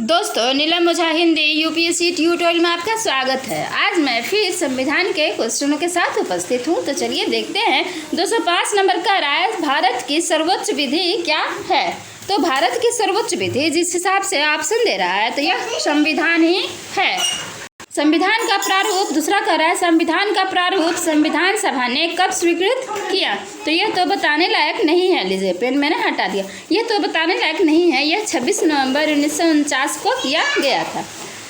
दोस्तों, नीलम ओझा Hindi UPSC tutorial में आपका स्वागत है। आज मैं फिर संविधान के क्वेश्चनों के साथ उपस्थित हूं। तो चलिए देखते हैं। 205 नंबर का राय, भारत की सर्वोच्च विधि क्या है? तो भारत की सर्वोच्च विधि जिस हिसाब से ऑप्शन दे रहा है तो यह संविधान ही है। संविधान का प्रारूप, दूसरा कह रहा है संविधान का प्रारूप संविधान सभा ने कब स्वीकृत किया? तो यह तो बताने लायक नहीं है। लीजिए, पेन मैंने हटा दिया। यह तो बताने लायक नहीं है। यह 26 नवंबर 1949 को किया गया था।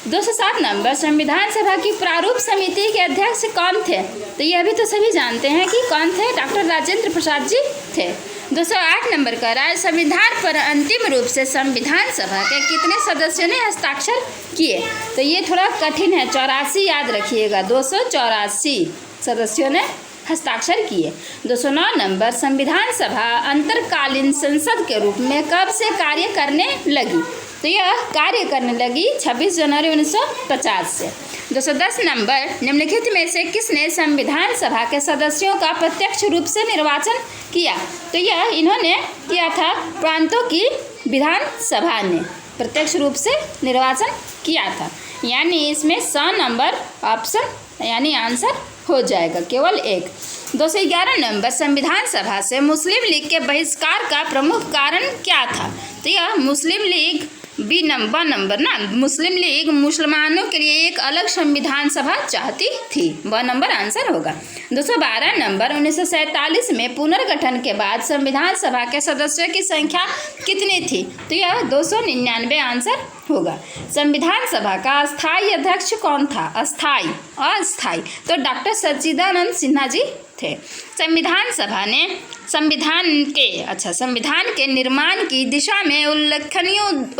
207 नंबर, संविधान सभा की प्रारूप समिति के अध्यक्ष कौन थे? तो यह भी तो सभी जानते हैं कि कौन थे। डॉक्टर राजेंद्र प्रसाद जी थे। 208 नंबर का राय, संविधान पर अंतिम रूप से संविधान सभा के कितने सदस्यों ने हस्ताक्षर किए? तो ये थोड़ा कठिन है, 84 याद रखिएगा। 284 सदस्यों ने हस्ताक्षर किए। 209 नंबर, संविधान सभा अंतरकालीन संसद के रूप में कब से कार्य करने लगी? तो यह कार्य करने लगी 26 जनवरी 1950 से। 210 नंबर, निम्नलिखित में से किसने संविधान सभा के सदस्यों का प्रत्यक्ष रूप से निर्वाचन किया? तो यह इन्होंने किया था, प्रांतों की विधान सभा ने प्रत्यक्ष रूप से निर्वाचन किया था। यानी इसमें 100 नंबर ऑप्शन यानी आंसर हो जाएगा, केवल एक। 211 नंबर, संविधान सभा से मुस्लिम लीग के बहिष्कार का प्रमुख कारण क्या था? तो यह मुस्लिम लीग नंबर ना, मुस्लिम लीग मुसलमानों के लिए एक अलग संविधान सभा चाहती थी। वह नंबर आंसर होगा। 212 नंबर, 1947 में पुनर्गठन के बाद संविधान सभा के सदस्यों की संख्या कितनी थी? तो यह 299 आंसर होगा। संविधान सभा का अस्थायी अध्यक्ष कौन था? अस्थायी तो डॉक्टर सच्चिदानंद सिन्हा जी थे। संविधान सभा ने संविधान के निर्माण की दिशा में उल्लेखनीय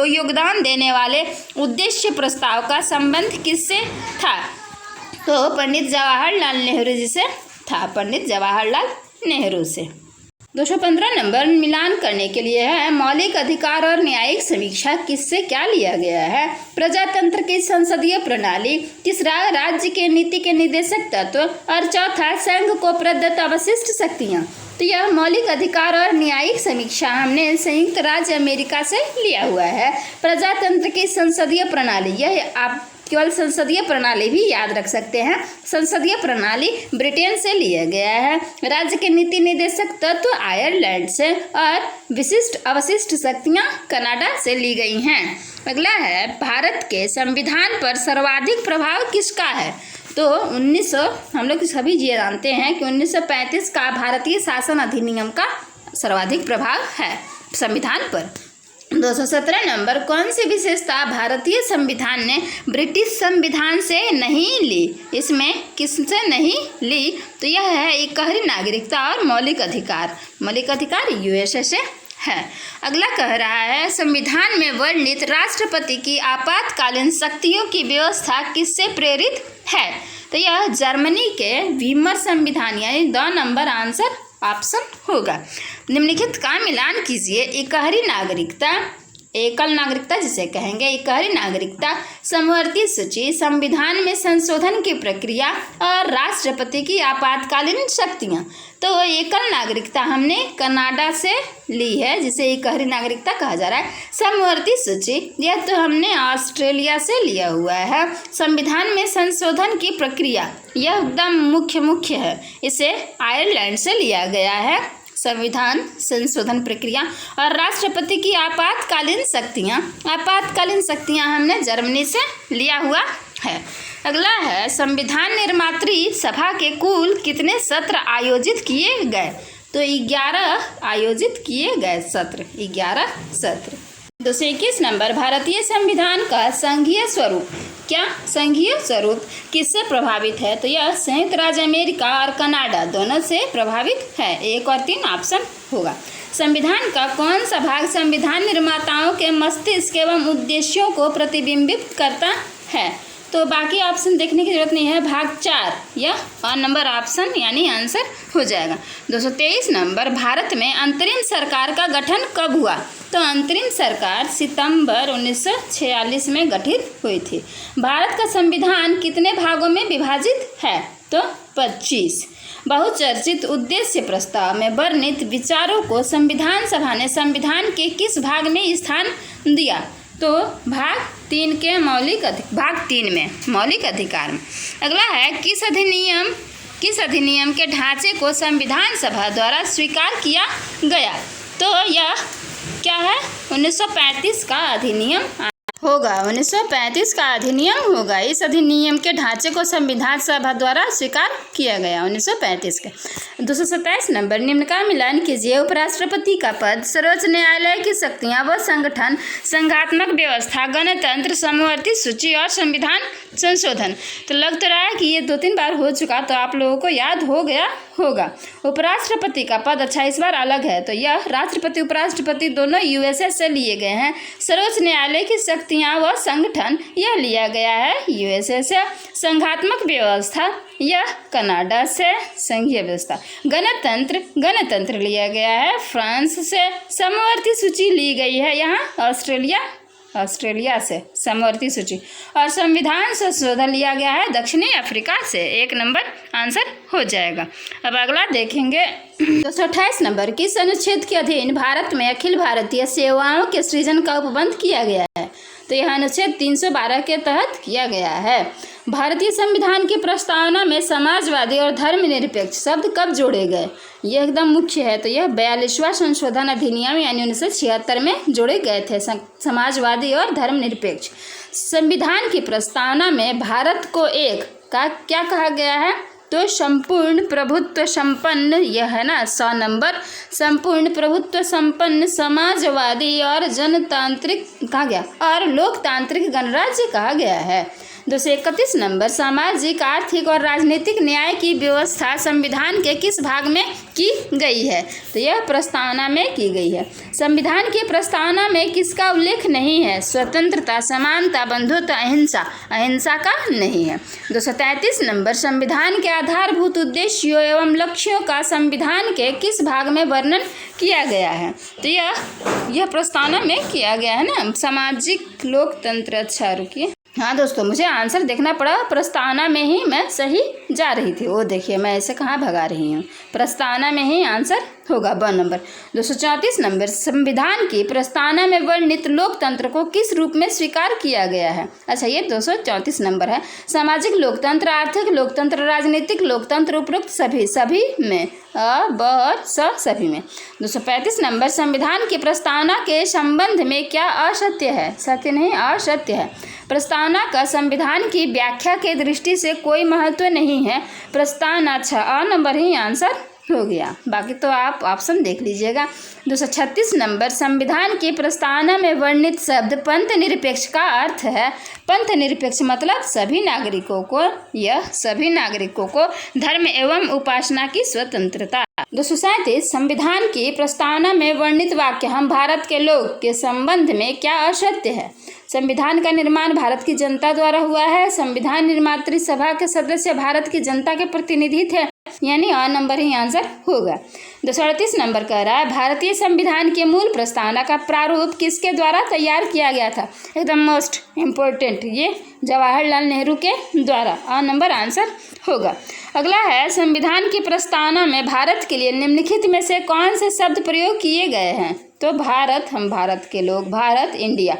योगदान देने वाले उद्देश्य प्रस्ताव का संबंध किससे था? तो पंडित जवाहरलाल नेहरू जी से था, पंडित जवाहरलाल नेहरू से। 215 नंबर, मिलान करने के लिए है, मौलिक अधिकार और न्यायिक समीक्षा किससे क्या लिया गया है? प्रजातंत्र की संसदीय प्रणाली, तीसरा राज्य के नीति के निर्देशक तत्व और चौथा संघ को प्रदत्त अवशिष्ट शक्तियाँ। तो यह मौलिक अधिकार और न्यायिक समीक्षा हमने संयुक्त राज्य अमेरिका से लिया हुआ है। प्रजातंत्र की संसदीय प्रणाली, यह आप केवल संसदीय प्रणाली भी याद रख सकते हैं। संसदीय प्रणाली ब्रिटेन से लिया गया है। राज्य के नीति निर्देशक तत्व आयरलैंड से और विशिष्ट अवशिष्ट शक्तियाँ कनाडा से ली गई हैं। अगला है, भारत के संविधान पर सर्वाधिक प्रभाव किसका है? तो हम लोग सभी ये जानते हैं कि 1935 का भारतीय शासन अधिनियम का सर्वाधिक प्रभाव है संविधान पर। 217 नंबर, कौन सी विशेषता भारतीय संविधान ने ब्रिटिश संविधान से नहीं ली? इसमें किससे नहीं ली? तो यह है इकहरी नागरिकता और मौलिक अधिकार यूएसए से है। अगला कह रहा है, संविधान में वर्णित राष्ट्रपति की आपातकालीन शक्तियों की व्यवस्था किससे प्रेरित है? तो यह जर्मनी के वीमर संविधान यानी 2 नंबर आंसर ऑप्शन होगा। निम्नलिखित का मिलान कीजिए। इकहरी नागरिकता, एकल नागरिकता जिसे कहेंगे, इकहरी नागरिकता, समवर्ती सूची, संविधान में संशोधन की प्रक्रिया और राष्ट्रपति की आपातकालीन शक्तियाँ। तो एकल नागरिकता हमने कनाडा से ली है, जिसे इकहरी नागरिकता कहा जा रहा है। समवर्ती सूची, यह तो हमने ऑस्ट्रेलिया से लिया हुआ है। संविधान में संशोधन की प्रक्रिया, यह एकदम मुख्य है, इसे आयरलैंड से लिया गया है। संविधान संशोधन प्रक्रिया और राष्ट्रपति की आपातकालीन शक्तियाँ हमने जर्मनी से लिया हुआ है। अगला है, संविधान निर्मात्री सभा के कुल कितने सत्र आयोजित किए गए? तो 11 आयोजित किए गए सत्र, 11 सत्र। 221 नंबर, भारतीय संविधान का संघीय स्वरूप किससे प्रभावित है? तो यह संयुक्त राज्य अमेरिका और कनाडा दोनों से प्रभावित है। 1 और 3 ऑप्शन होगा। संविधान का कौन सा भाग संविधान निर्माताओं के मस्तिष्क एवं उद्देश्यों को प्रतिबिंबित करता है? तो बाकी ऑप्शन देखने की जरूरत नहीं है। भाग 4 यह नंबर ऑप्शन यानी आंसर हो जाएगा। 223 नंबर, भारत में अंतरिम सरकार का गठन कब हुआ? तो अंतरिम सरकार सितंबर 1946 में गठित हुई थी। भारत का संविधान कितने भागों में विभाजित है? तो 25। बहुचर्चित उद्देश्य प्रस्ताव में वर्णित विचारों को संविधान सभा ने संविधान के किस भाग में स्थान दिया? तो भाग 3 के भाग 3 में मौलिक अधिकार में। अगला है किस अधिनियम के ढांचे को संविधान सभा द्वारा स्वीकार किया गया। तो यह क्या है, 1935 का अधिनियम होगा, 1935 का अधिनियम होगा। इस अधिनियम के ढांचे को संविधान सभा द्वारा स्वीकार किया गया 1935 के। 227 नंबर, निम्न का मिलान कीजिए। उपराष्ट्रपति का पद, सर्वोच्च न्यायालय की शक्तियां व संगठन, संघात्मक व्यवस्था, गणतंत्र, समवर्ती सूची और संविधान संशोधन। तो लग तो रहा है कि ये 2-3 बार हो चुका, तो आप लोगों को याद हो गया होगा। उपराष्ट्रपति का पद, अच्छा इस बार अलग है, तो यह राष्ट्रपति उपराष्ट्रपति दोनों यूएसए से लिए गए हैं। सर्वोच्च न्यायालय की शक्तियां व संगठन, यह लिया गया है यूएसए से। संघात्मक व्यवस्था, यह कनाडा से। संघीय व्यवस्था, गणतंत्र लिया गया है फ्रांस से। समवर्ती सूची ली गई है यहाँ ऑस्ट्रेलिया से समवर्ती सूची। और संविधान संशोधन लिया गया है दक्षिणी अफ्रीका से। 1 नंबर आंसर हो जाएगा। अब अगला देखेंगे 228 नंबर, किस अनुच्छेद के अधीन भारत में अखिल भारतीय सेवाओं के सृजन का उपबंध किया गया है। तो यह अनुच्छेद 312 के तहत किया गया है। भारतीय संविधान की प्रस्तावना में समाजवादी और धर्मनिरपेक्ष शब्द कब जोड़े गए, यह एकदम मुख्य है। तो यह 42वां संशोधन अधिनियम यानी 1976 में जोड़े गए थे, समाजवादी और धर्मनिरपेक्ष। संविधान की प्रस्तावना में भारत को एक का क्या कहा गया है, तो संपूर्ण प्रभुत्व संपन्न, यह है ना 100 नंबर, संपूर्ण प्रभुत्व संपन्न समाजवादी और जनतांत्रिक कहा गया और लोकतांत्रिक गणराज्य कहा गया है। 231 नंबर, सामाजिक, आर्थिक और राजनीतिक न्याय की व्यवस्था संविधान के किस भाग में की गई है। तो यह प्रस्तावना में की गई है। संविधान की प्रस्तावना में किसका उल्लेख नहीं है, स्वतंत्रता, समानता, बंधुत्व, अहिंसा का नहीं है। 233 नंबर, संविधान के आधारभूत उद्देश्यों एवं लक्ष्यों का संविधान के किस भाग में वर्णन किया गया है। तो यह प्रस्तावना में किया गया है ना, सामाजिक लोकतंत्र। अच्छा रुकिए, हाँ दोस्तों, मुझे आंसर देखना पड़ा, प्रस्तावना में ही मैं सही जा रही थी। वो देखिए मैं ऐसे कहाँ भगा रही हूँ, प्रस्तावना में ही आंसर होगा 2 नंबर। 234 नंबर, संविधान की प्रस्तावना में वर्णित लोकतंत्र को किस रूप में स्वीकार किया गया है। अच्छा ये 234 नंबर है। सामाजिक लोकतंत्र, आर्थिक लोकतंत्र, राजनीतिक लोकतंत्र, उपरोक्त सभी में, ब और सभी में। 235 नंबर, संविधान की प्रस्तावना के संबंध में क्या असत्य है, सत्य नहीं असत्य है। प्रस्तावना का संविधान की व्याख्या के दृष्टि से कोई महत्व नहीं है। प्रस्तावना, अच्छा अ नंबर ही आंसर हो गया, बाकी तो आप ऑप्शन देख लीजिएगा। 236 नंबर, संविधान की प्रस्तावना में वर्णित शब्द पंथ निरपेक्ष का अर्थ है। पंथ निरपेक्ष मतलब सभी नागरिकों को, यह सभी नागरिकों को धर्म एवं उपासना की स्वतंत्रता। 237, संविधान की प्रस्तावना में वर्णित वाक्य हम भारत के लोग के संबंध में क्या असत्य है। संविधान का निर्माण भारत की जनता द्वारा हुआ है। संविधान निर्मात्री सभा के सदस्य भारत की जनता के प्रतिनिधि थे, यानी अ नंबर ही आंसर होगा। 238 नंबर कह रहा है भारतीय संविधान के मूल प्रस्तावना का प्रारूप किसके द्वारा तैयार किया गया था। एकदम मोस्ट इम्पोर्टेंट, ये जवाहरलाल नेहरू के द्वारा, अ नंबर आंसर होगा। अगला है संविधान की प्रस्तावना में भारत के लिए निम्नलिखित में से कौन से शब्द प्रयोग किए गए हैं। तो भारत, हम भारत के लोग, भारत, इंडिया।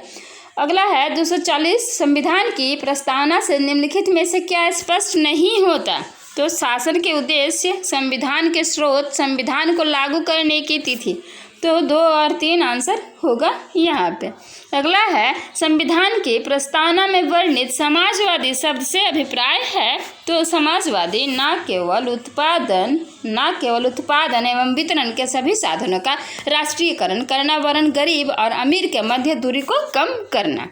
अगला है 240, संविधान की प्रस्तावना से निम्नलिखित में से क्या स्पष्ट नहीं होता। तो शासन के उद्देश्य, संविधान के स्रोत, संविधान को लागू करने की तिथि। तो 2 और 3 आंसर होगा यहाँ पे। अगला है संविधान की प्रस्तावना में वर्णित समाजवादी शब्द से अभिप्राय है। तो समाजवादी न केवल उत्पादन एवं वितरण के सभी साधनों का राष्ट्रीयकरण करना, वरन गरीब और अमीर के मध्य दूरी को कम करना।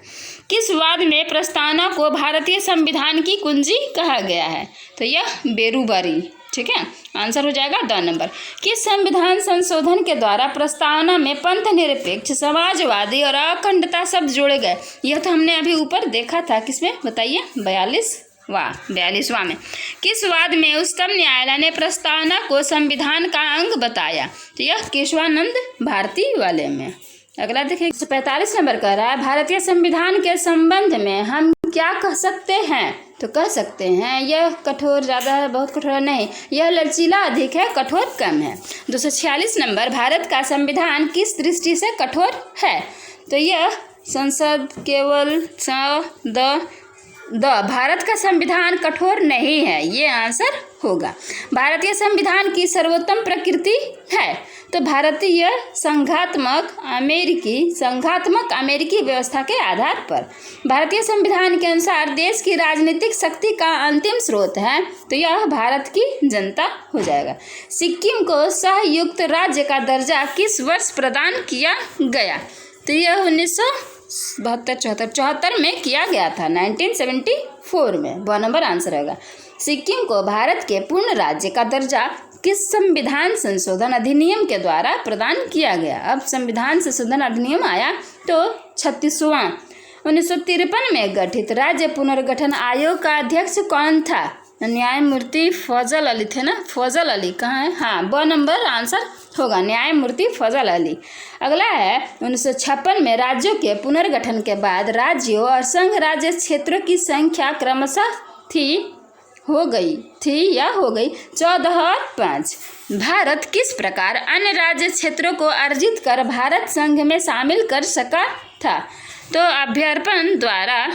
किस वाद में प्रस्तावना को भारतीय संविधान की कुंजी कहा गया है। तो यह बेरूबारी, ठीक है, आंसर हो जाएगा 2 नंबर। किस संविधान संशोधन के द्वारा प्रस्तावना में पंथ निरपेक्ष, समाजवादी और अखंडता शब्द जोड़े गए। यह तो हमने अभी ऊपर देखा था, किसमें बताइए, 42वां में। किस वाद में उच्चतम न्यायालय ने प्रस्तावना को संविधान का अंग बताया। तो यह केशवानंद भारती वाले में। अगला देखिए 145 नंबर कह रहा है भारतीय संविधान के संबंध में हम क्या कह सकते हैं। तो कह सकते हैं यह कठोर ज़्यादा है, बहुत कठोर नहीं, यह लचीला अधिक है, कठोर कम है। 246 नंबर, भारत का संविधान किस दृष्टि से कठोर है। तो यह संसद केवल भारत का संविधान कठोर नहीं है, ये आंसर होगा। भारतीय संविधान की सर्वोत्तम प्रकृति है, तो भारतीय संघात्मक अमेरिकी व्यवस्था के आधार पर भारतीय संविधान के अनुसार देश की राजनीतिक शक्ति का अंतिम स्रोत है, तो यह भारत की जनता हो जाएगा। सिक्किम को संयुक्त राज्य का दर्जा किस वर्ष प्रदान किया गया, तो यह 1972-74 में किया गया था, 1974 में। 2 नंबर आंसर होगा। सिक्किम को भारत के पूर्ण राज्य का दर्जा किस संविधान संशोधन अधिनियम के द्वारा प्रदान किया गया। अब संविधान संशोधन अधिनियम आया तो 36वां 1953 में गठित राज्य पुनर्गठन आयोग का अध्यक्ष कौन था? न्यायमूर्ति फजल अली थे ना, फजल अली कहाँ है? हाँ, 2 नंबर आंसर होगा, न्यायमूर्ति फजल अली। अगला है 1956 में राज्यों के पुनर्गठन के बाद राज्यों और संघ राज्य क्षेत्रों की संख्या क्रमशः हो गई 14 और 5। भारत किस प्रकार अन्य राज्य क्षेत्रों को अर्जित कर भारत संघ में शामिल कर सका था? तो अभ्यर्पण द्वारा,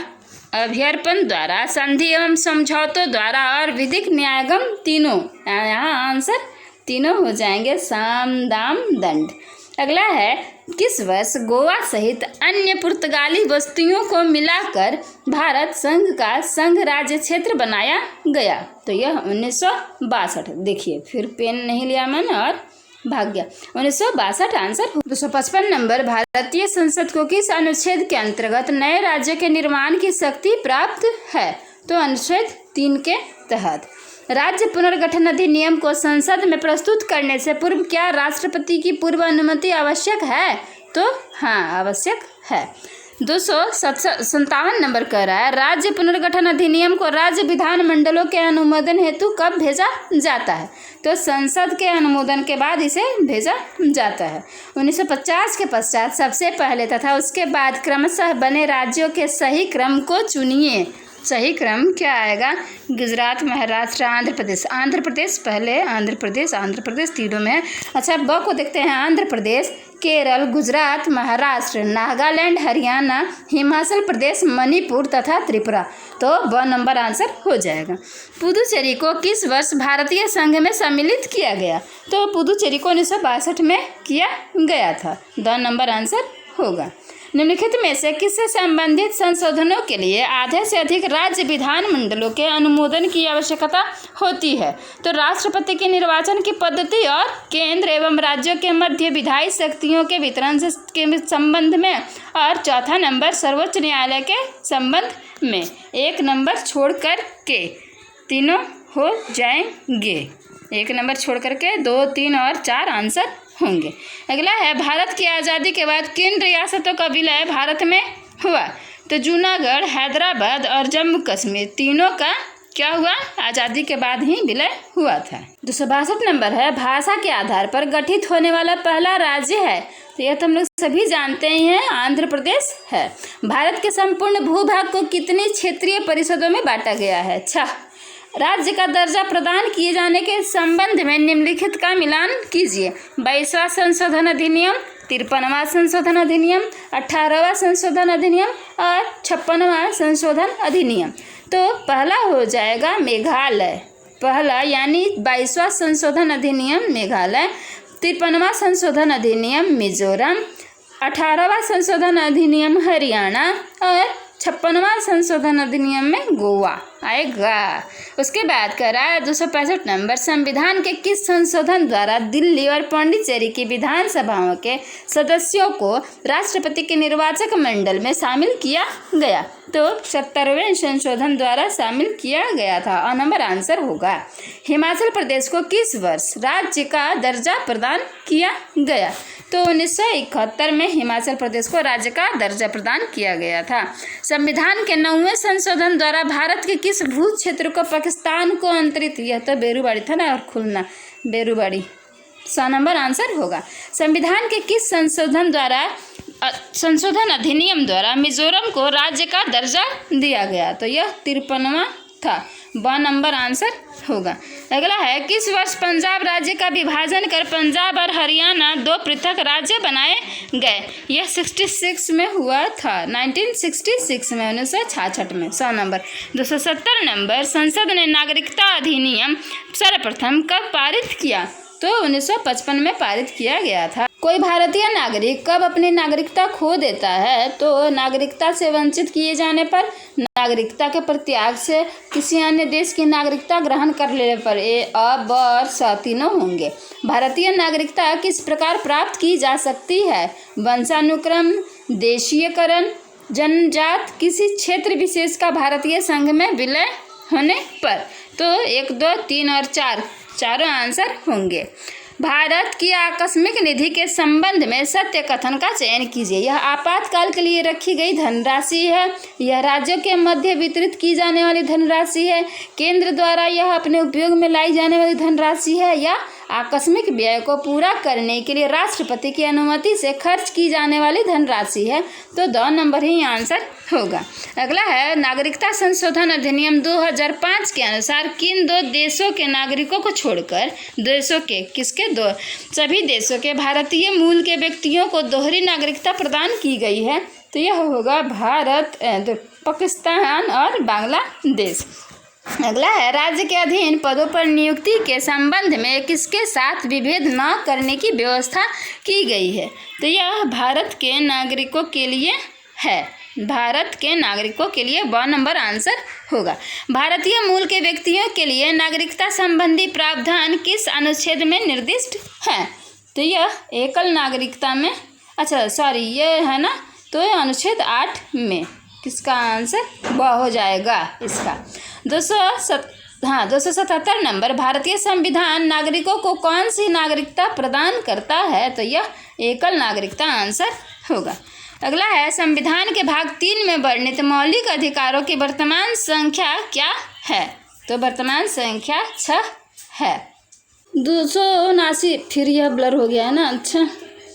संधि एवं समझौतों द्वारा और विधिक न्यायगम तीनों। यहाँ आंसर तीनों हो जाएंगे, साम दाम दंड। अगला है किस वर्ष गोवा सहित अन्य पुर्तगाली बस्तियों को मिलाकर भारत संघ का संघ राज्य क्षेत्र बनाया गया? तो यह 1962। देखिए फिर पेन नहीं लिया मैंने और भाग गया। 1962 आंसर। 255 नंबर, भारतीय संसद को किस अनुच्छेद के अंतर्गत नए राज्य के निर्माण की शक्ति प्राप्त है? तो अनुच्छेद 3 के तहत। राज्य पुनर्गठन अधिनियम को संसद में प्रस्तुत करने से पूर्व क्या राष्ट्रपति की पूर्व अनुमति आवश्यक है? तो हाँ, आवश्यक है। 257 नंबर कह रहा है, राज्य पुनर्गठन अधिनियम को राज्य विधान मंडलों के अनुमोदन हेतु कब भेजा जाता है? तो संसद के अनुमोदन के बाद इसे भेजा जाता है। 1950 के पश्चात सबसे पहले तथा उसके बाद क्रमशः बने राज्यों के सही क्रम को चुनिए। सही क्रम क्या आएगा? गुजरात, महाराष्ट्र, आंध्र प्रदेश पहले, आंध्र प्रदेश तीनों में है। अच्छा, ब को देखते हैं। आंध्र प्रदेश, केरल, गुजरात, महाराष्ट्र, नागालैंड, हरियाणा, हिमाचल प्रदेश, मणिपुर तथा त्रिपुरा। तो ब नंबर आंसर हो जाएगा। पुदुचेरी को किस वर्ष भारतीय संघ में सम्मिलित किया गया? तो पुदुचेरी को 1962 में किया गया था। 2 नंबर आंसर होगा। निम्नलिखित में से किससे संबंधित संशोधनों के लिए आधे से अधिक राज्य विधान मंडलों के अनुमोदन की आवश्यकता होती है? तो राष्ट्रपति के निर्वाचन की पद्धति और केंद्र एवं राज्यों के मध्य विधायी शक्तियों के वितरण के संबंध में, और 4था नंबर सर्वोच्च न्यायालय के संबंध में। 1 नंबर छोड़कर के तीनों हो जाएंगे। 1 नंबर छोड़कर के 2, 3 और 4 आंसर होंगे। अगला है, भारत की आज़ादी के बाद किन रियासतों का विलय भारत में हुआ? तो जूनागढ़, हैदराबाद और जम्मू कश्मीर तीनों का क्या हुआ? आज़ादी के बाद ही विलय हुआ था। 262 नंबर है, भाषा के आधार पर गठित होने वाला पहला राज्य है? तो यह तो हम लोग सभी जानते ही हैं, आंध्र प्रदेश है। भारत के संपूर्ण भूभाग को कितनी क्षेत्रीय परिषदों में बांटा गया है? 6। राज्य का दर्जा प्रदान किए जाने के संबंध में निम्नलिखित का मिलान कीजिए। 22वां संशोधन अधिनियम, 53वां संशोधन अधिनियम, 18वां संशोधन अधिनियम और 56वां संशोधन अधिनियम। तो पहला हो जाएगा मेघालय, पहला यानी 22वां संशोधन अधिनियम मेघालय, 53वां संशोधन अधिनियम मिजोरम, 18वां संशोधन अधिनियम हरियाणा और 56वां संशोधन अधिनियम में गोवा आएगा। उसके बाद कह रहा है 265 नंबर, संविधान के किस संशोधन द्वारा दिल्ली और पांडिचेरी की विधानसभाओं के सदस्यों को राष्ट्रपति के निर्वाचक मंडल में शामिल किया गया? तो 70वें संशोधन द्वारा शामिल किया गया था। और नंबर आंसर होगा। हिमाचल प्रदेश को किस वर्ष राज्य का दर्जा प्रदान किया गया? तो 1971 में हिमाचल प्रदेश को राज्य का दर्जा प्रदान किया गया था। संविधान के 9वें संशोधन द्वारा भारत के किस भू क्षेत्र को पाकिस्तान को अंतरित, यह तो बेरूबाड़ी था ना, और खुलना बेरूबाड़ी। 100 नंबर आंसर होगा। संविधान के किस संशोधन अधिनियम द्वारा मिजोरम को राज्य का दर्जा दिया गया? तो यह 53वां था। ब नंबर आंसर होगा। अगला है, किस वर्ष पंजाब राज्य का विभाजन कर पंजाब और हरियाणा 2 पृथक राज्य बनाए गए? यह 66 में हुआ था, 1966 में, 1966 में। 100 नंबर। 270 नंबर, संसद ने नागरिकता अधिनियम सर्वप्रथम कब पारित किया? तो 1955 में पारित किया गया था। कोई भारतीय नागरिक कब अपनी नागरिकता खो देता है? तो नागरिकता से वंचित किए जाने पर, नागरिकता के प्रत्याग से, किसी अन्य देश की नागरिकता ग्रहण कर लेने पर। अ, ब और स तीनों होंगे। भारतीय नागरिकता किस प्रकार प्राप्त की जा सकती है? वंशानुक्रम, देशीयकरण, जन्मजात, किसी क्षेत्र विशेष का भारतीय संघ में विलय होने पर। तो 1, 2, 3 और 4 चारों आंसर होंगे। भारत की आकस्मिक निधि के संबंध में सत्य कथन का चयन कीजिए। यह आपातकाल के लिए रखी गई धनराशि है। यह राज्यों के मध्य वितरित की जाने वाली धनराशि है। केंद्र द्वारा यह अपने उपयोग में लाई जाने वाली धनराशि है, या आकस्मिक व्यय को पूरा करने के लिए राष्ट्रपति की अनुमति से खर्च की जाने वाली धनराशि है। तो 2 नंबर ही आंसर होगा। अगला है, नागरिकता संशोधन अधिनियम 2005 के अनुसार किन 2 देशों के नागरिकों को छोड़कर देशों के किसके 2 सभी देशों के भारतीय मूल के व्यक्तियों को दोहरी नागरिकता प्रदान की गई है? तो यह होगा भारत, पाकिस्तान और बांग्लादेश। अगला है, राज्य के अधीन पदों पर नियुक्ति के संबंध में किसके साथ विभेद न करने की व्यवस्था की गई है? तो यह भारत के नागरिकों के लिए है। भारत के नागरिकों के लिए 2 नंबर आंसर होगा। भारतीय मूल के व्यक्तियों के लिए नागरिकता संबंधी प्रावधान किस अनुच्छेद में निर्दिष्ट है? तो यह एकल नागरिकता में, ये है ना, तो अनुच्छेद 8 में। किसका आंसर ब हो जाएगा इसका। 277 नंबर, भारतीय संविधान नागरिकों को कौन सी नागरिकता प्रदान करता है? तो यह एकल नागरिकता आंसर होगा। अगला है, संविधान के भाग 3 में वर्णित मौलिक अधिकारों की वर्तमान संख्या क्या है? तो वर्तमान संख्या 6 है। 279, फिर यह ब्लर हो गया है ना। अच्छा,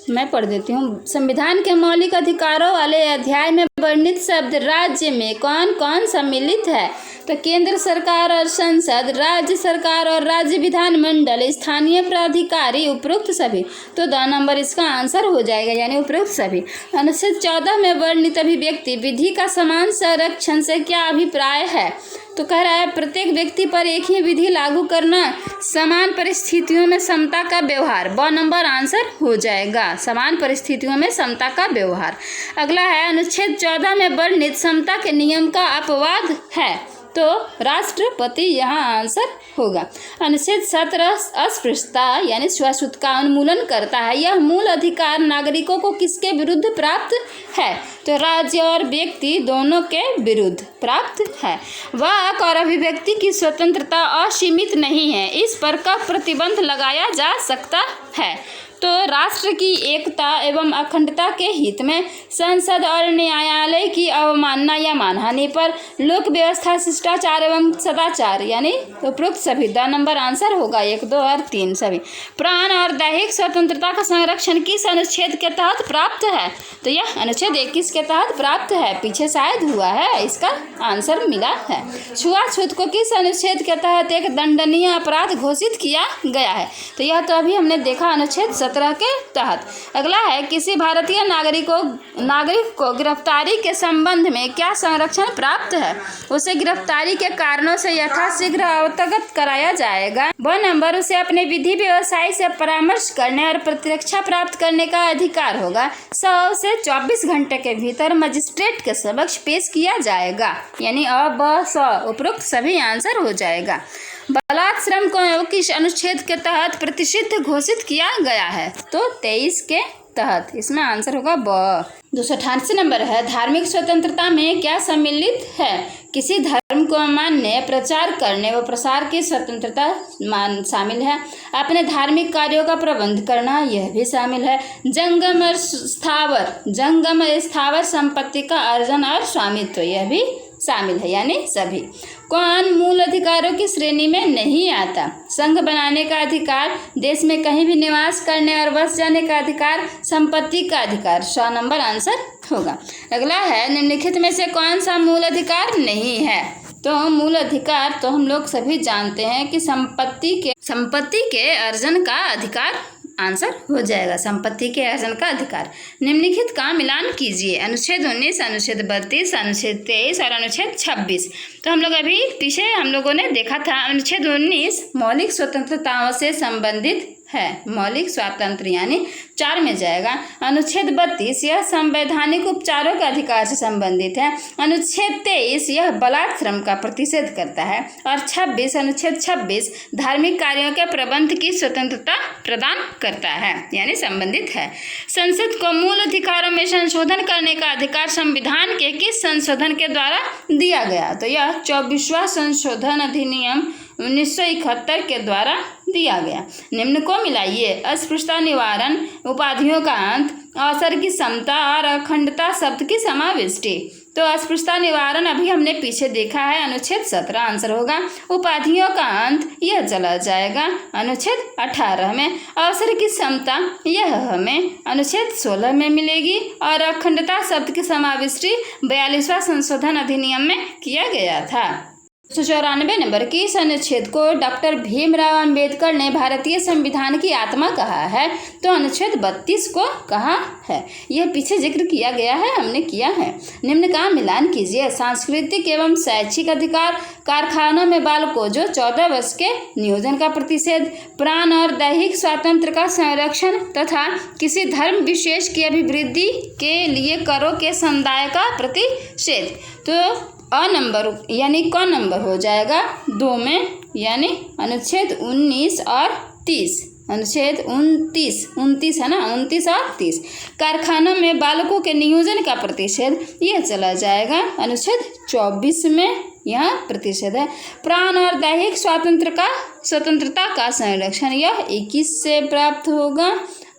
मैं पढ़ देती हूँ। संविधान के मौलिक अधिकारों वाले अध्याय में वर्णित शब्द राज्य में कौन कौन सम्मिलित है? तो केंद्र सरकार और संसद, राज्य सरकार और राज्य विधानमंडल, स्थानीय प्राधिकारी, उपरोक्त सभी। तो 2 नंबर इसका आंसर हो जाएगा, यानी उपरोक्त सभी। अनुच्छेद 14 में वर्णित अभिव्यक्ति विधि का समान संरक्षण से क्या अभिप्राय है? तो कह रहा है प्रत्येक व्यक्ति पर एक ही विधि लागू करना, समान परिस्थितियों में समता का व्यवहार। 2 नंबर आंसर हो जाएगा, समान परिस्थितियों में समता का व्यवहार। अगला है, अनुच्छेद 14 में वर्णित समता के नियम का अपवाद है? तो राष्ट्रपति यहाँ आंसर होगा। अनुच्छेद 17 अस्पृश्यता यानी छुआछूत का उन्मूलन करता है। यह मूल अधिकार नागरिकों को किसके विरुद्ध प्राप्त है? तो राज्य और व्यक्ति दोनों के विरुद्ध प्राप्त है। वाक और अभिव्यक्ति की स्वतंत्रता असीमित नहीं है, इस पर कब प्रतिबंध लगाया जा सकता है? तो राष्ट्र की एकता एवं अखंडता के हित में संसद और न्यायालय की अवमानना या मानहानि पर, लोक व्यवस्था, शिष्टाचार एवं सदाचार, यानी उपरोक्त सभी। 2 नंबर आंसर होगा, 1, 2 और 3 सभी। प्राण और दैहिक स्वतंत्रता का संरक्षण किस अनुच्छेद के तहत प्राप्त है? तो यह अनुच्छेद 21 के तहत प्राप्त है, पीछे शायद हुआ है, इसका आंसर मिला है। छुआछूत को किस अनुच्छेद के तहत एक दंडनीय अपराध घोषित किया गया है? तो यह तो अभी हमने देखा, अनुच्छेद 17 के तहत। अगला है, किसी भारतीय नागरिक को गिरफ्तारी के संबंध में क्या संरक्षण प्राप्त है? उसे गिरफ्तारी के कारणों से यथाशीघ्र अवगत कराया जाएगा। 2 नंबर, उसे अपने विधि व्यवसाय से परामर्श करने और प्रतिरक्षा प्राप्त करने का अधिकार होगा। 100 से 24 घंटे के भीतर मजिस्ट्रेट के समक्ष पेश किया जाएगा, यानी अ, ब, स उपरोक्त सभी आंसर हो जाएगा। बलात् श्रम को किस अनुच्छेद के तहत प्रतिषिद्ध घोषित किया गया है? तो 23 के तहत, इसमें आंसर होगा ब। 288 नंबर है, धार्मिक स्वतंत्रता में क्या सम्मिलित है? किसी धर्म को मानने, प्रचार करने व प्रसार की स्वतंत्रता शामिल है। अपने धार्मिक कार्यों का प्रबंध करना, यह भी शामिल है। जंगम स्थावर संपत्ति का अर्जन और स्वामित्व, यह भी शामिल है, यानी सभी। कौन मूल अधिकारों की श्रेणी में नहीं आता? संघ बनाने का अधिकार, देश में कहीं भी निवास करने और बस जाने का अधिकार, संपत्ति का अधिकार। 100 नंबर आंसर होगा। अगला है, निम्नलिखित में से कौन सा मूल अधिकार नहीं है? तो मूल अधिकार तो हम लोग सभी जानते हैं कि संपत्ति के अर्जन का अधिकार आंसर हो जाएगा, संपत्ति के अर्जन का अधिकार। निम्नलिखित का मिलान कीजिए। अनुच्छेद 19, अनुच्छेद 32, अनुच्छेद 23 और अनुच्छेद 26। तो हम लोग अभी पीछे हम लोगों ने देखा था अनुच्छेद 19 मौलिक स्वतंत्रताओं से संबंधित है, मौलिक स्वातंत्र यानी 4 में जाएगा। अनुच्छेद 32 यह संवैधानिक उपचारों के अधिकार से संबंधित है। अनुच्छेद 23 यह बलात्श्रम का प्रतिषेध करता है और अनुच्छेद 26 धार्मिक कार्यों के प्रबंध की स्वतंत्रता प्रदान करता है यानी संबंधित है। संसद को मूल अधिकारों में संशोधन करने का अधिकार संविधान के किस संशोधन के द्वारा दिया गया? तो यह 24वां संशोधन अधिनियम 1971 के द्वारा दिया गया। निम्न को मिलाइए। अस्पृश्यता निवारण, उपाधियों का अंत, अवसर की समता और अखंडता शब्द की समाविष्टि। तो अस्पृश्यता निवारण अभी हमने पीछे देखा है, अनुच्छेद 17 आंसर होगा। उपाधियों का अंत यह चला जाएगा अनुच्छेद 18 में। अवसर की समता यह हमें अनुच्छेद 16 में मिलेगी और अखंडता शब्द की समाविष्टि 42वां संशोधन अधिनियम में किया गया था। 194 नंबर की इस अनुच्छेद को डॉक्टर भीमराव अंबेडकर ने भारतीय संविधान की आत्मा कहा है। तो अनुच्छेद 32 को कहा है, यह पीछे जिक्र किया गया है, हमने किया है। निम्न का मिलान कीजिए। सांस्कृतिक एवं शैक्षिक अधिकार, कारखानों में बालकों जो 14 वर्ष के नियोजन का प्रतिषेध, प्राण और दैहिक स्वातंत्र का संरक्षण तथा किसी धर्म विशेष की अभिवृद्धि के लिए करों के समुदाय का प्रतिषेध। तो नंबर यानी क नंबर हो जाएगा 2 में, यानी अनुच्छेद 19 और 30। अनुच्छेद 29 है ना, 29 और 30। कारखानों में बालकों के नियोजन का प्रतिषेध यह चला जाएगा अनुच्छेद 24 में, यह प्रतिषेध है। प्राण और दैहिक स्वतंत्रता का संरक्षण यह 21 से प्राप्त होगा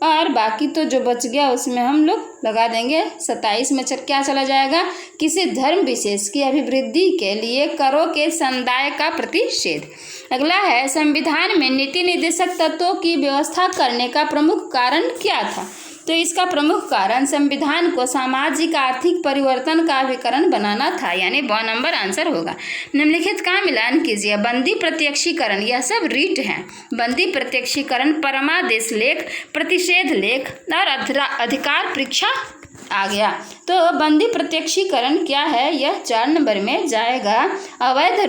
और बाकी तो जो बच गया उसमें हम लोग लगा देंगे 27 में। क्या चला जाएगा? किसी धर्म विशेष की अभिवृद्धि के लिए करों के समुदाय का प्रतिषेध। अगला है संविधान में नीति निर्देशक तत्वों की व्यवस्था करने का प्रमुख कारण क्या था? तो इसका प्रमुख कारण संविधान को सामाजिक आर्थिक परिवर्तन का अभिकरण बनाना था, यानी 2 नंबर आंसर होगा। निम्नलिखित का मिलान कीजिए। बंदी प्रत्यक्षीकरण, यह सब रीट हैं। बंदी प्रत्यक्षीकरण, परमादेश लेख, प्रतिषेध लेख और अधिकार परीक्षा आ गया। तो बंदी प्रत्यक्षीकरण क्या है? यह 4 नंबर में जाएगा। अवैध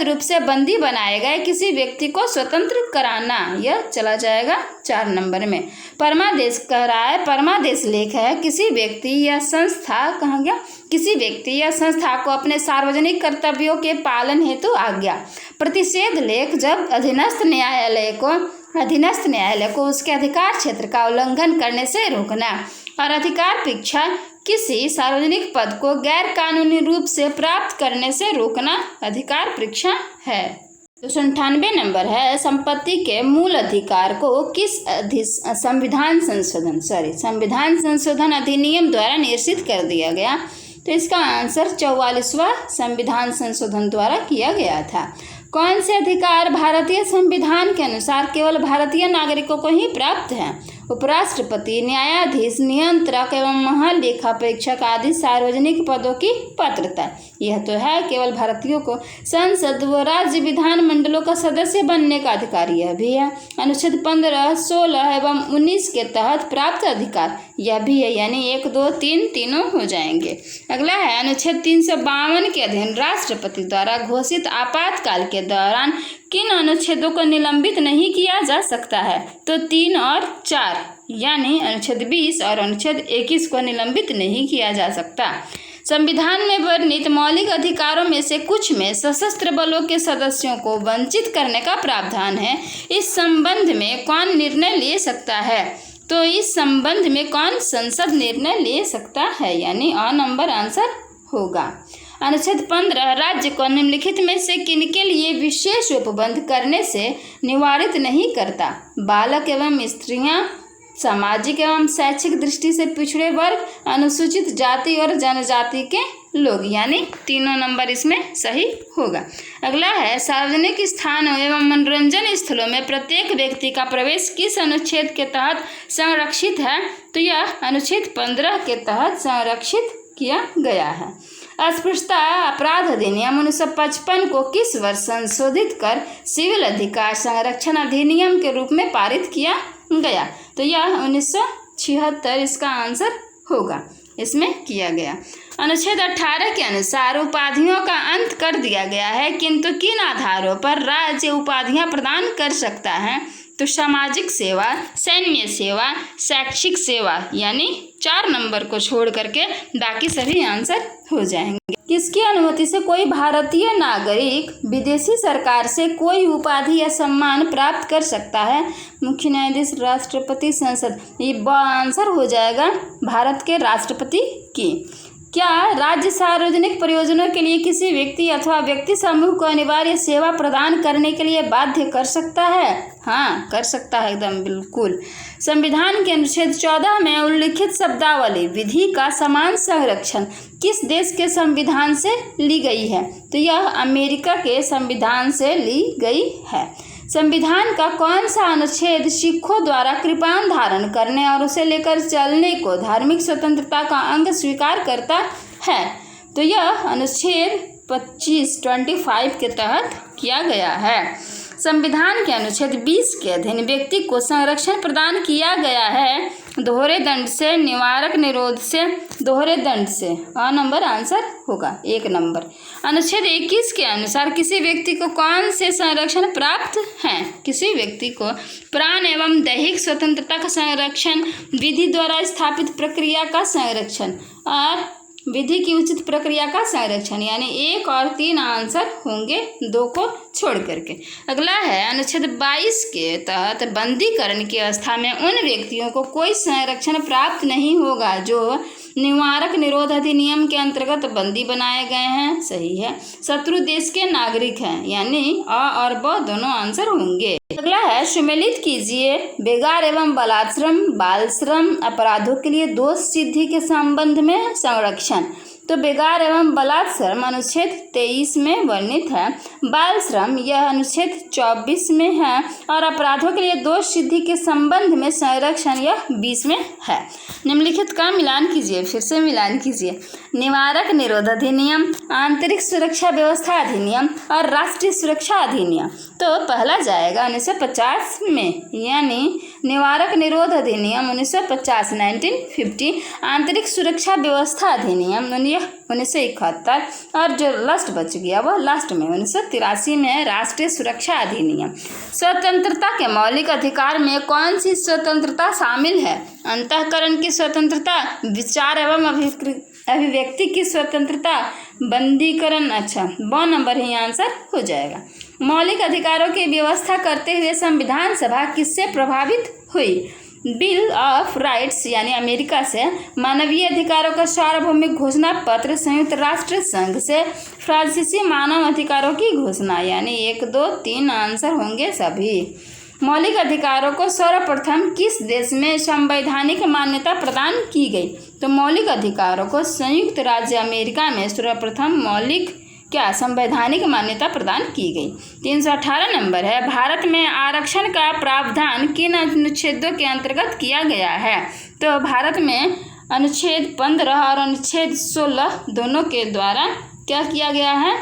रूप से बंदी बनाए गए किसी व्यक्ति को स्वतंत्र कराना, यह चला जाएगा 4 नंबर में। परमादेश कह रहा है, परमादेश लेख है किसी व्यक्ति या संस्था, कहाँ गया? किसी व्यक्ति या संस्था को अपने सार्वजनिक कर्तव्यों के पालन हेतु आज्ञा। प्रतिषेध लेख जब अधीनस्थ न्यायालय को उसके अधिकार क्षेत्र का उल्लंघन करने से रोकना। और अधिकार परीक्षा किसी सार्वजनिक पद को गैर कानूनी रूप से प्राप्त करने से रोकना अधिकार परीक्षा है। तो 98 नंबर है संपत्ति के मूल अधिकार को किस संविधान संशोधन अधिनियम द्वारा निश्चित कर दिया गया? तो इसका आंसर 44वां संविधान संशोधन द्वारा किया गया था। कौन से अधिकार भारतीय संविधान के अनुसार केवल भारतीय नागरिकों को ही प्राप्त हैं? उपराष्ट्रपति, न्यायाधीश, नियंत्रक एवं महालेखा परीक्षक आदि सार्वजनिक पदों की पात्रता, यह तो है केवल भारतीयों को। संसद व राज्य विधान मंडलों का सदस्य बनने का अधिकार, यह भी है। अनुच्छेद 15, 16 एवं 19 के तहत प्राप्त अधिकार, यह भी है, यानी 1, 2, 3 तीनों हो जाएंगे। अगला है अनुच्छेद 352 के अधीन राष्ट्रपति द्वारा घोषित आपातकाल के दौरान किन अनुच्छेदों को निलंबित नहीं किया जा सकता है? तो 3 और 4, यानी अनुच्छेद 20 और अनुच्छेद 21 को निलंबित नहीं किया जा सकता। संविधान में वर्णित मौलिक अधिकारों में से कुछ में सशस्त्र बलों के सदस्यों को वंचित करने का प्रावधान है। इस संबंध में कौन निर्णय ले सकता है? तो इस संबंध में कौन संसद निर्णय ले सकता है, यानी अ नंबर आंसर होगा। अनुच्छेद 15 राज्य को निम्नलिखित में से किनके लिए विशेष उपबंध करने से निवारित नहीं करता? बालक एवं स्त्रियां, सामाजिक एवं शैक्षिक दृष्टि से पिछड़े वर्ग, अनुसूचित जाति और जनजाति के लोग, यानी तीनों नंबर इसमें सही होगा। अगला है सार्वजनिक स्थानों एवं मनोरंजन स्थलों में प्रत्येक व्यक्ति का प्रवेश किस अनुच्छेद के तहत संरक्षित है? तो यह अनुच्छेद 15 के तहत संरक्षित किया गया है। अस्पृश्यता अपराध अधिनियम 1955 को किस वर्ष संशोधित कर सिविल अधिकार संरक्षण अधिनियम के रूप में पारित किया गया? तो यह 1976 इसका आंसर होगा, इसमें किया गया। अनुच्छेद 18 के अनुसार उपाधियों का अंत कर दिया गया है, किंतु किन आधारों पर राज्य उपाधियां प्रदान कर सकता है? तो सामाजिक सेवा, सैन्य सेवा, शैक्षिक सेवा, यानी 4 नंबर को छोड़ करके बाकी सभी आंसर हो जाएंगे। किसकी अनुमति से कोई भारतीय नागरिक विदेशी सरकार से कोई उपाधि या सम्मान प्राप्त कर सकता है? मुख्य न्यायाधीश, राष्ट्रपति, संसद। ये आंसर हो जाएगा भारत के राष्ट्रपति की। क्या राज्य सार्वजनिक परियोजनाओं के लिए किसी व्यक्ति अथवा व्यक्ति समूह को अनिवार्य सेवा प्रदान करने के लिए बाध्य कर सकता है? हाँ, कर सकता है, एकदम बिल्कुल। संविधान के अनुच्छेद 14 में उल्लिखित शब्दावली विधि का समान संरक्षण किस देश के संविधान से ली गई है? तो यह अमेरिका के संविधान से ली गई है। संविधान का कौन सा अनुच्छेद सिखों द्वारा कृपाण धारण करने और उसे लेकर चलने को धार्मिक स्वतंत्रता का अंग स्वीकार करता है? तो यह अनुच्छेद 25 के तहत किया गया है। संविधान के अनुच्छेद 20 के अधीन व्यक्ति को संरक्षण प्रदान किया गया है दोहरे दंड से, निवारक निरोध से, दोहरे दंड से। नंबर आंसर होगा 1 नंबर। अनुच्छेद 21 के अनुसार किसी व्यक्ति को कौन से संरक्षण प्राप्त हैं? किसी व्यक्ति को प्राण एवं दैहिक स्वतंत्रता का संरक्षण, विधि द्वारा स्थापित प्रक्रिया का संरक्षण और विधि की उचित प्रक्रिया का संरक्षण, यानी 1 और 3 आंसर होंगे 2 को छोड़ करके। अगला है अनुच्छेद 22 के तहत बंदीकरण की अवस्था में उन व्यक्तियों को कोई संरक्षण प्राप्त नहीं होगा जो निवारक निरोध अधिनियम के अंतर्गत बंदी बनाए गए हैं। सही है। शत्रु देश के नागरिक हैं, यानी अ और ब दोनों आंसर होंगे। अगला है सुमेलित कीजिए बेगार एवं बलात्श्रम, बाल श्रम अपराधों के लिए दोष सिद्धि के संबंध में संरक्षण। तो बेगार एवं बलात्श्रम अनुच्छेद 23 में वर्णित है, बाल श्रम यह अनुच्छेद 24 में है और अपराधों के लिए दोष सिद्धि के संबंध में संरक्षण यह 20 में है। निम्नलिखित का मिलान कीजिए, फिर से मिलान कीजिए। निवारक निरोध अधिनियम, आंतरिक सुरक्षा व्यवस्था अधिनियम और राष्ट्रीय सुरक्षा अधिनियम। तो पहला जाएगा 1950 में, यानी निवारक निरोध अधिनियम 1950 1950, आंतरिक सुरक्षा व्यवस्था अधिनियम 1971 और जो लास्ट बच गया वह लास्ट में 1983 में राष्ट्रीय सुरक्षा अधिनियम। स्वतंत्रता के मौलिक अधिकार में कौन सी स्वतंत्रता शामिल है? अंतःकरण की स्वतंत्रता, विचार एवं अभिव्यक्ति की स्वतंत्रता, बंदीकरण। अच्छा, ब नंबर ही आंसर हो जाएगा। मौलिक अधिकारों की व्यवस्था करते हुए संविधान सभा किससे प्रभावित हुई? बिल ऑफ राइट्स यानी अमेरिका से, मानवीय अधिकारों का सार्वभौमिक घोषणा पत्र संयुक्त राष्ट्र संघ से, फ्रांसीसी मानव अधिकारों की घोषणा, यानी 1 2 3 आंसर होंगे सभी। मौलिक अधिकारों को सर्वप्रथम किस देश में संवैधानिक मान्यता प्रदान की गई? तो मौलिक अधिकारों को संयुक्त राज्य अमेरिका में सर्वप्रथम मौलिक संवैधानिक मान्यता प्रदान की गई। 318 नंबर है, भारत में आरक्षण का प्रावधान किन अनुच्छेदों के अंतर्गत किया गया है? तो भारत में अनुच्छेद 15 और अनुच्छेद 16 दोनों के द्वारा क्या किया गया है?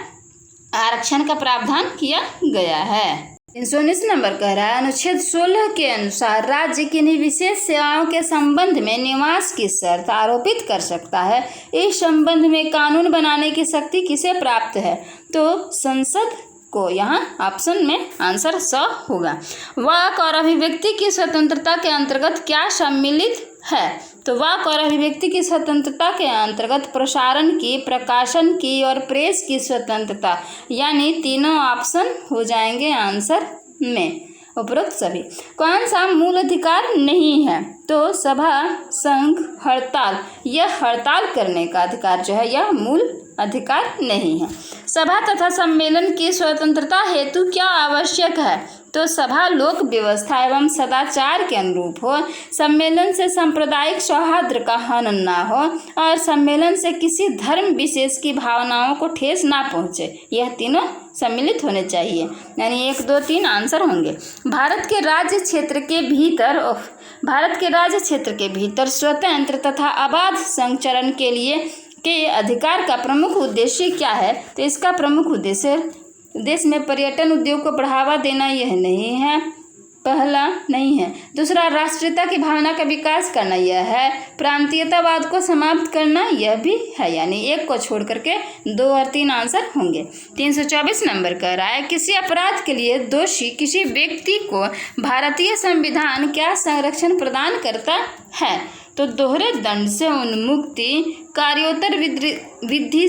आरक्षण का प्रावधान किया गया है। 319 नंबर कह रहा है, अनुच्छेद 16 के अनुसार राज्य किन्हीं विशेष सेवाओं के संबंध में निवास की शर्त आरोपित कर सकता है। इस संबंध में कानून बनाने की शक्ति किसे प्राप्त है? तो संसद को। यहाँ ऑप्शन में आंसर स होगा। वाक और अभिव्यक्ति की स्वतंत्रता के अंतर्गत क्या सम्मिलित है? तो वाक और अभिव्यक्ति की स्वतंत्रता के अंतर्गत प्रसारण की, प्रकाशन की और प्रेस की स्वतंत्रता, यानी तीनों ऑप्शन हो जाएंगे आंसर में उपरोक्त सभी। कौन सा मूल अधिकार नहीं है? तो सभा, संघ, हड़ताल, यह हड़ताल करने का अधिकार जो है यह मूल अधिकार नहीं है। सभा तथा सम्मेलन की स्वतंत्रता हेतु क्या आवश्यक है? तो सभा लोक व्यवस्था एवं सदाचार के अनुरूप हो, सम्मेलन से सांप्रदायिक सौहार्द का हनन ना हो और सम्मेलन से किसी धर्म विशेष की भावनाओं को ठेस ना पहुँचे। यह तीनों सम्मिलित होने चाहिए, यानी 1 2 3 आंसर होंगे। भारत के राज्य क्षेत्र के भीतर स्वतंत्र तथा अबाध संचरण के लिए के अधिकार का प्रमुख उद्देश्य क्या है? तो इसका प्रमुख उद्देश्य देश में पर्यटन उद्योग को बढ़ावा देना यह नहीं है, पहला नहीं है। दूसरा, राष्ट्रीयता की भावना का विकास करना यह है। प्रांतीयतावाद को समाप्त करना यह भी है, यानी एक को छोड़ करके 2 और 3 आंसर होंगे। 324 नंबर कह रहा है किसी अपराध के लिए दोषी किसी व्यक्ति को भारतीय संविधान क्या संरक्षण प्रदान करता है? तो दोहरे दंड से उन्मुक्ति, कार्योत्तर विधि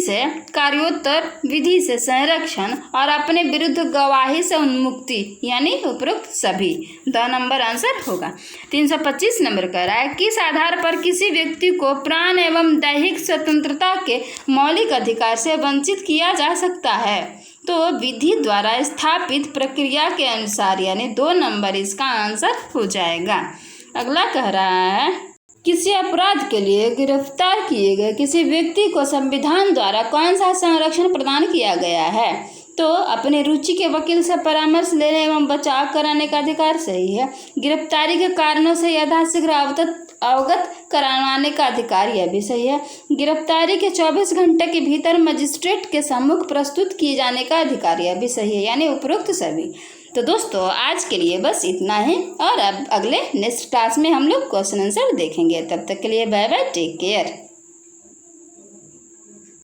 से संरक्षण और अपने विरुद्ध गवाही से उन्मुक्ति, यानी उपरोक्त सभी। 2 नंबर आंसर होगा। 325 नंबर कह रहा है किस आधार पर किसी व्यक्ति को प्राण एवं दैहिक स्वतंत्रता के मौलिक अधिकार से वंचित किया जा सकता है? तो विधि द्वारा स्थापित प्रक्रिया के अनुसार, यानी 2 नंबर इसका आंसर हो जाएगा। अगला कह रहा है किसी अपराध के लिए गिरफ्तार किए गए किसी व्यक्ति को संविधान द्वारा कौन सा संरक्षण प्रदान किया गया है? तो अपने रुचि के वकील से परामर्श लेने एवं बचाव कराने का अधिकार सही है। गिरफ्तारी के कारणों से यथाशीघ्र अवगत करवाने का अधिकार, यह भी सही है। गिरफ्तारी के 24 घंटे के भीतर मजिस्ट्रेट के सम्मुख प्रस्तुत किए जाने का अधिकार, यह भी सही है, यानी उपरोक्त सभी। तो दोस्तों आज के लिए बस इतना ही, और अब अगले नेक्स्ट क्लास में हम लोग क्वेश्चन आंसर देखेंगे। तब तक के लिए बाय बाय, टेक केयर।